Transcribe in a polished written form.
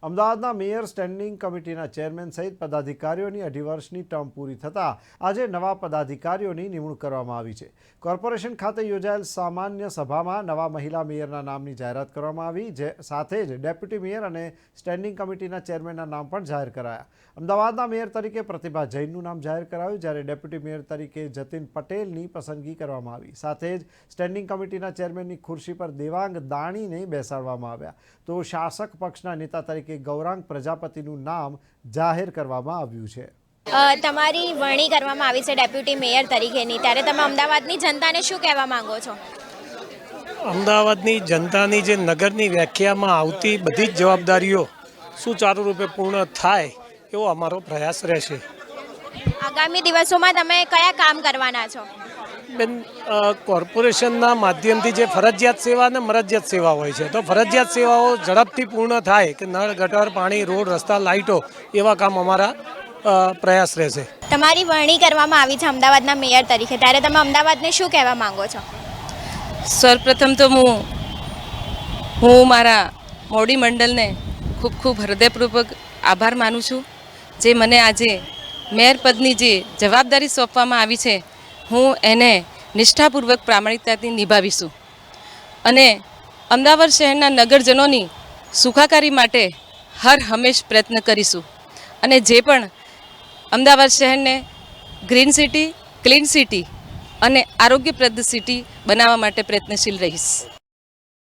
અમદાવાદના mayor standing કમિટીના chairman સહિત પદાધિકારીઓની 2.5 વર્ષની ટર્મ પૂરી થતાં આજે નવા પદાધિકારીઓની નિમણૂક કરવામાં આવી છે। કોર્પોરેશન ખાતે યોજાયેલ સામાન્ય સભામાં નવા મહિલા મેયરના નામની જાહેરાત કરવામાં આવી, સાથે જ ડેપ્યુટી મેયર અને સ્ટેન્ડિંગ કમિટીના ચેરમેનના નામ પણ જાહેર કરાયા। અમદાવાદના મેયર તરીકે પ્રતિભા જૈનનું નામ જાહેર કરાયું, જ્યારે ડેપ્યુટી મેયર તરીકે જતીન પટેલની પસંદગી કરવામાં આવી। સાથે જ સ્ટેન્ડિંગ કમિટીના ચેરમેનની ખુરશી પર દેવાંગ દાણીને બેસાડવામાં આવ્યા, તો શાસક પક્ષના નેતા તરીકે ગૌરાંગ પ્રજાપતિનું નામ જાહેર કરવામાં આવ્યું છે। તમારી વરણી કરવામાં આવી છે ડેપ્યુટી મેયર તરીકેની, ત્યારે તમે અમદાવાદની જનતાને શું કહેવા માંગો છો? અમદાવાદની જનતાની જે નગરની વ્યાખ્યામાં આવતી બધી જ જવાબદારીઓ સુચારુ રૂપે પૂર્ણ થાય એવો અમારો પ્રયાસ રહેશે। આગામી દિવસોમાં તમે કયા કામ કરવાના છો? બેન, કોર્પોરેશનના માધ્યમથી જે ફરજિયાત સેવા અને મરજિયાત સેવા હોય છે, તો ફરજિયાત સેવાઓ ઝડપથી પૂર્ણ થાય કે નળ, ગટર, પાણી, રોડ, રસ્તા, લાઇટો એવા કામ અમારા પ્રયાસ રહેશે। તમારી વરણી કરવામાં આવી છે અમદાવાદના મેયર તરીકે, ત્યારે તમે અમદાવાદને શું કહેવા માંગો છો? સર્વપ્રથમ તો હું મારા મોવડી મંડળને ખૂબ ખૂબ હૃદયપૂર્વક આભાર માનું છું, જે મને આજે મેયર પદની જે જવાબદારી સોંપવામાં આવી છે હું એને નિષ્ઠાપૂર્વક પ્રામાણિકતાથી નિભાવીશું અને અમદાવાદ શહેરના નગરજનોની સુખાકારી માટે હર હંમેશ પ્રયત્ન કરીશું અને જે પણ અમદાવાદ શહેરને ગ્રીન સિટી, ક્લીન સિટી અને આરોગ્યપ્રદ સિટી બનાવવા માટે પ્રયત્નશીલ રહીશ।